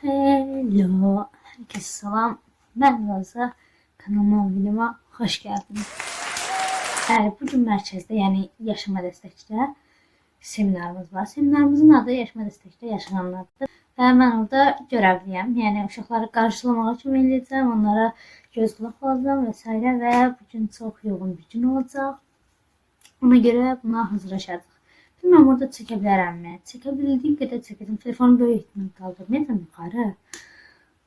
Hello, herkese selam. Ben Raza. Kanalıma, videoma hoş geldiniz. Bugün mərkəzdə, yəni yaşama dəstəkçidə seminarımız var. Seminarımızın adı yaşama dəstəkçidə yaşananlardır. Və mən orada görevliyim. Yəni uşaqları qarşılamağa kömək edəcəm, onlara göz qulaq olacağam və s. və bugün çox yoğun bir gün olacaq. Ona görə buna hazırlaşacağıq. Bilmem orada çəkə bilərəmmi? Çəkə bildiyim qədər çəkəcəm. Telefonu böyük ehtimal qaldırmayacağam yuxarı.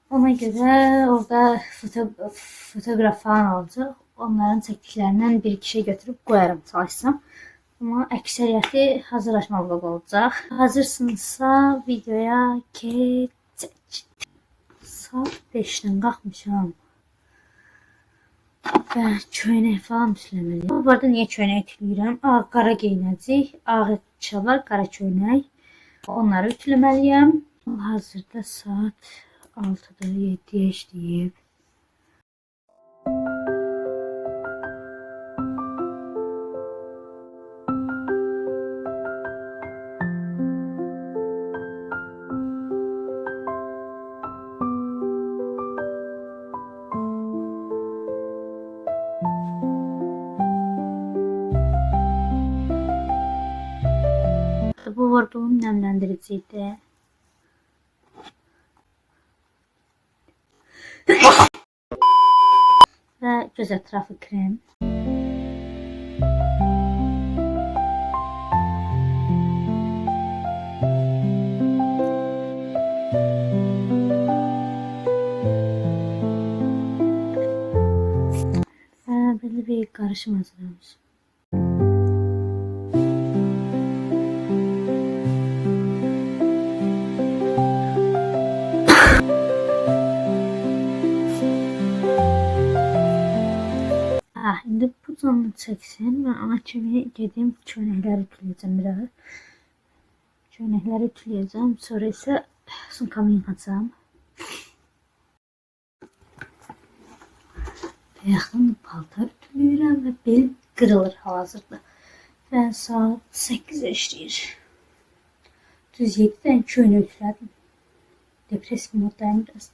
Ona görə orada fotoğraf falan olacaq. Onların çəkdiklərindən bir iki şey götürüb qoyarım çalışsam. Amma əksəriyyəti hazırlaşmalı olacaq. Hazırsınızsa videoya keçək. Saat 5'den qalxmışam. Və köynək falan üstləməliyim. Bu arada niyə köynək ütüləyirəm? Qara geyinəcək, ağ şalvar, qara köynək. Onları ütüləməliyəm. Hazırda saat 6'da 7'ye işləyib. Bu vurduğum nemlendiriciydi. Ve göz etrafı krem. Ve böyle bir karışım hazırlamışım. İndi bu canını çəksin. Mən ana kimi gedim köynəkləri ütüləyəcəm biraz. Köynəkləri ütüləyəcəm. Sonra isə sumkamı yığacam. Yaxın paltar ütüləyirəm və belim qırılır hal-hazırda. Və saat 8'e işləyir. Düz 7'den köynək ütülədim. Depressiv moddayım biraz.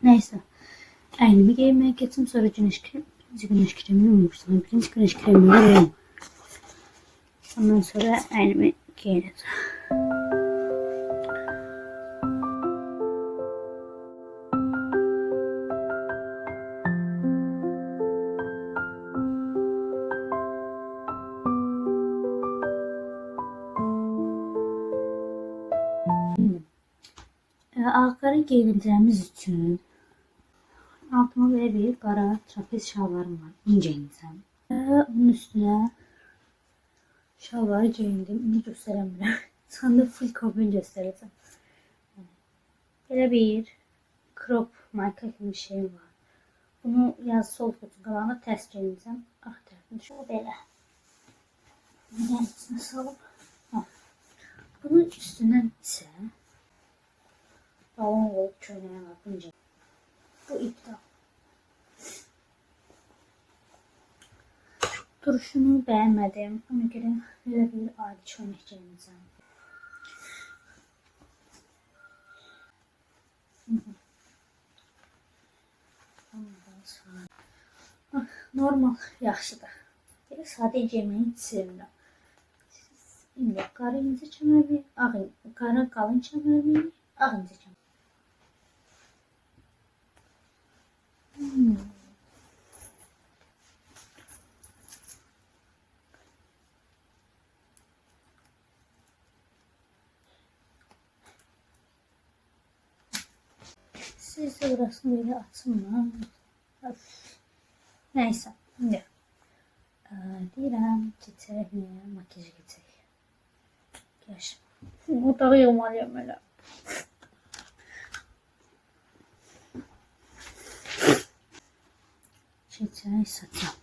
Neyse. Əynimi geyinməyə keçim, sonra güneş kremi. Güneş kremini unutmuştum. Birinci güneş kremini alayım. Ondan sonra elimi giyineceğim. Ağları giyineceğimiz için altıma böyle bir qara trapez şalvarım var. Bunu giyinəcəm. Onun üstüne şalvarı giyindim. İndi göstərəmirəm. Sonra full kombin göstərəcəm. Belə bir crop marka kimi bir şey var. Bunu yaz sol kutu qalanı tərs giyinəcəm. Ağ tərəfini şöyle belə. Bunu içine salıb. Bunun üstündən isə balon olub köynəyə var. Bunu giyinəcəm. Bu iptal. Duruşunu beğenmedim. Ona göre böyle bir adi köynək giyinəcəm. Normal yaxşıdır. Belə sadə giyinməyi hiç sevmirəm. İndi qara incə kəmərli, qara qalın kəmərli, ağ incə kəmərli. Siz de burasını böyle açın. Neyse. Şimdi. Deyirəm, keçək makyaj keçək. Gəl. Otağı yığmalıyam elə. Keçək saçam.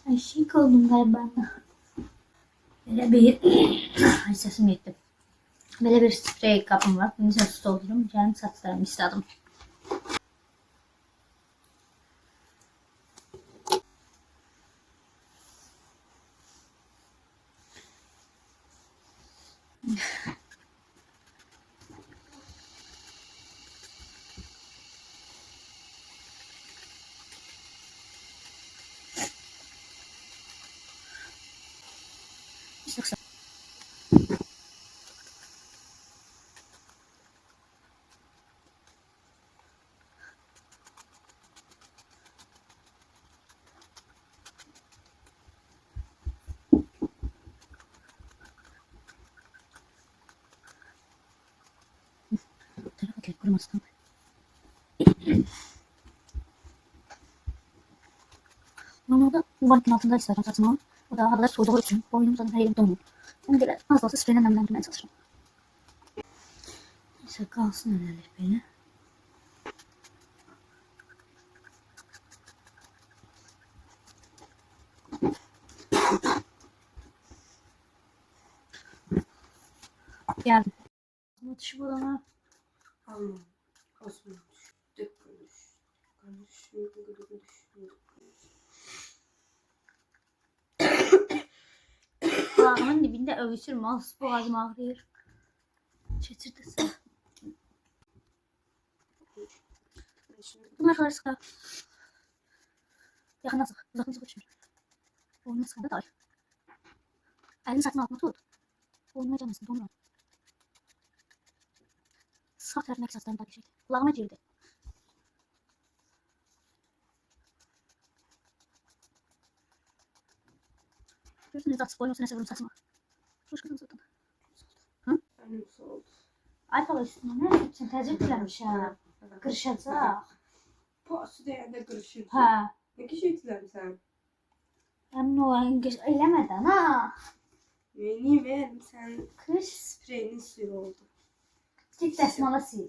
Ay şey oldum galiba. Böyle bir ay sesim yetti. Böyle bir sprey kapım var. Bunu saç doldururum. Yani saçlarımı istedim. Taraf atlayıp kurumasın. Normalde yuvarlakin altında istedim saçımı. O da havalar soğuduğu için boynumdan her yerim donmuyor. Onu böyle az da olsa spreyle nemlendirmeye çalışırım. Neyse kalsın öyle böyle. Geldim. Atışı bulana. Almam. Osman. Dök konuş. Kulağımın dibinde övüşürüm. Az boğazım ağrıyor. Çetirdesin. Bunlar kadar sıkar. Yakından sık. Uzaktan sık düşmür. Boynuna sıkanda da ay. Elini saçın altına tut. Boynuna canlısın. Donma. Sağ tarafındaki saçlarını takip et. Kulağıma girdi. Gördünüz atıp boynuna sene seviyorum saçıma. Hoş kızım zaten. Annem soğudu. Ay bala üstüne ne için tecrübe etmiş ha. Kırışacak. Pası değerde kırışır. Ha. Ne kişi etiler sen? Ben o eylemeden ha. Beni ver sen. Kış. Spreyinin suyu oldu. Git desmala sil.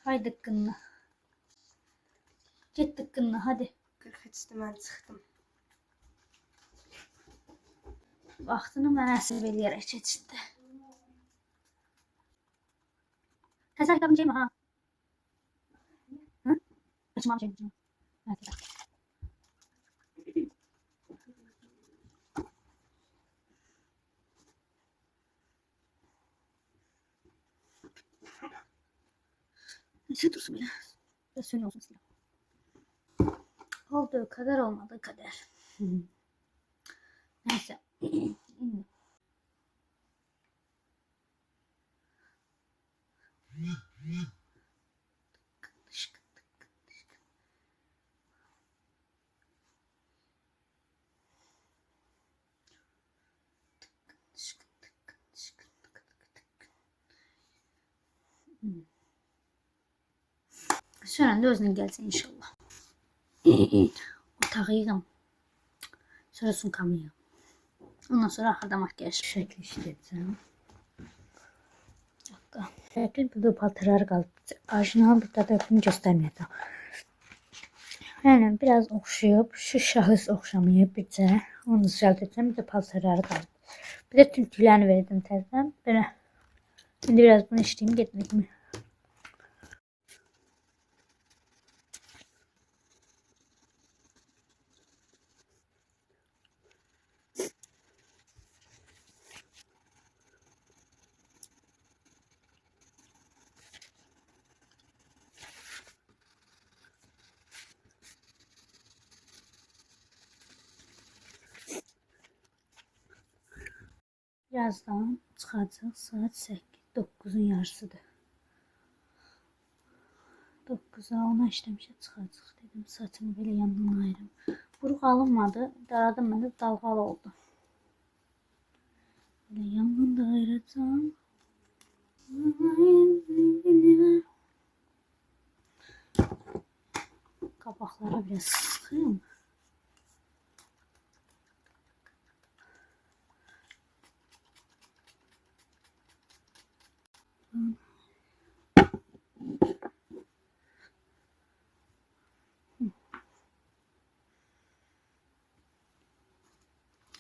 Hay dıkkınla. Git dıkkınla hadi. 43'te ben çıktım. Vaxtını mənə əsəb eləyərək keçirdi. Təzə ayaqqabını geyinmə ha. Hı? Qaçmam geyinmə. Evet. Neyse dursun belə. Biraz sönü olsun istəyirəm. Olduğu kadar olmadığı kadar. Neyse. Sonra da özünə gəlsin inşallah. Otağı yığım. Sonra sumkamı yığım. Ondan sonra axırda makyaj şəkli işləyəcəm. Şəkil burada paltarlar qalıb. Orijinal burada da bunu göstərməyəcəm. Yəni biraz oxşayıb, şu şahıs oxşamayıb bircə. Onu düzəldəcəm. Bir də paltarları qalıb. Bir də tülkülərini verdim təzədən. Belə. İndi biraz bunu işləyim getmək mi? Birazdan çıxacaq. Saat 8, 9'un yarısıdır. 9'a 10'a işləmişə çıxacaq dedim. Saçımı belə yandan ayırım. Buruq alınmadı. Daradım məndə dalğalı oldu. Belə yandan da ayıracağım. Qabaqlara biraz sıxayım.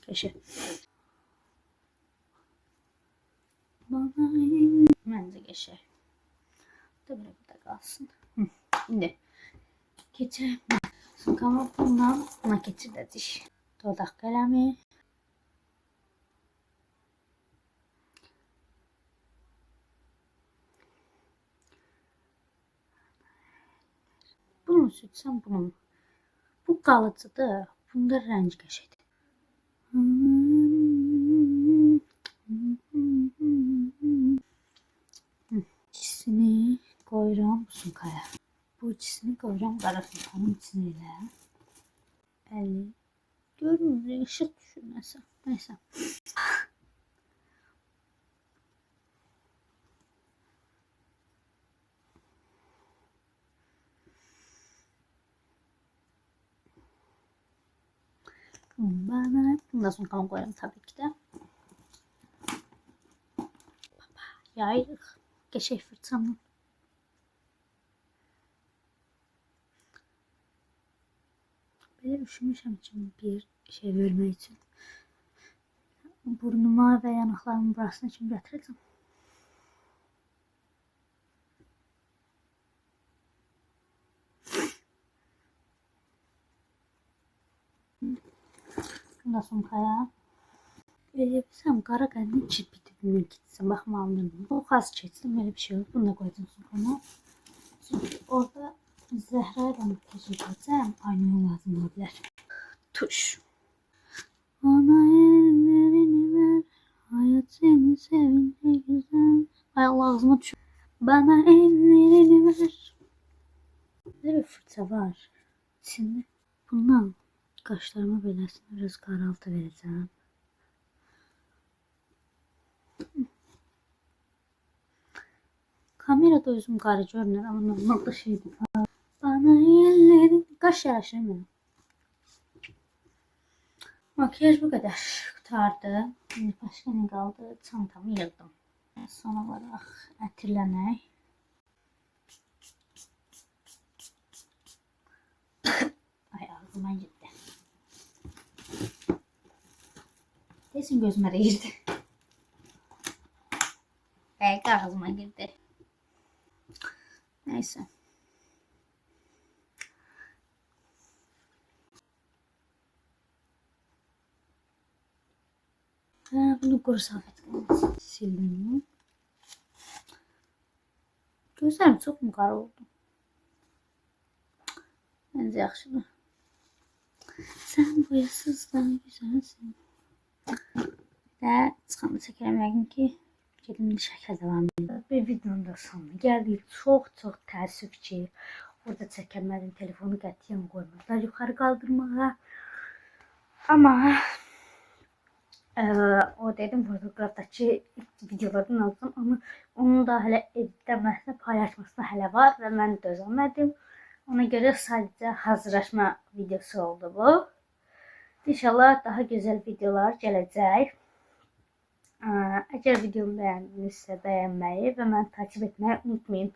Keşke. Bence geçer. Da böyle burada kalsın. Şimdi geçelim. Sonra bundan buna geçirdik. Dodak kalemi. Bunu sütsem bunun. Bu kalıcıdır. Bunda rengi geçer. İkisini koyuram bu sumkaya. Bu ikisini koyuram qara sumkanın içine elə. 50. Görmür, ışık düşürməsə. Neyse. Bana bundan sonra kan koyalım tabii ki de. Yayırıq. Geçək fırçamla. Böyle üşümüşəm için bir şey vermək için. Burnuma ve yanaklarımın burasını için gətirəcəm. Bundan sonra öyle bilsem kara qəndin çirpi dibindən gitsin. Baxmalıyım. O az keçsin. Böyle bir şey yok. Bunu da koyacağım sonra. Çünkü orada Zəhra ilə təşkil edəcəm. Aynı lazım olabilir. Tuş. Bana ellerini ver. Hayat seni sevince güzel. Ay Allah ağzıma düşüyor. Bana ellerini ver. Böyle bir fırça var. İçinde bundan kaşlarıma böylesine biraz karaltı vereceğim. Kamerada özüm qarı görünür ama normalde şeydir. Bana ellerin qaş yaraşır. Makyaj bu kadar kurtardı. Şimdi başka ne kaldı? Çantamı yığdım. Son olarak ətirləmək. Ay ağzıma girdi. Desin gözüme de girdi. Belki ağzıma girdi. Neyse. Bunu quru salfetkayla sildim. Gözlərim çox mu qara oldu? Bence yaxşıdır. Sen boyasız da güzelsin. Və çıxanda çəkirəm yəqin ki, gedim şəklə devam edir. Bir videonun da sonuna gəldik. Çox təəssüf ki, orada çəkəmədim. Telefonu qətiyyən qoymadılar yuxarı qaldırmağa. Ama o dedim fotoğraftaki videolardan aldım ama onun da hələ editləməsini, paylaşmasına hələ var və mən dözəmədim. Ona göre sadece hazırlaşma videosu oldu bu. İnşallah daha güzel videolar gələcək. Eğer videomu beğendinizse beğenmeyi ve beni takip etmeyi unutmayın.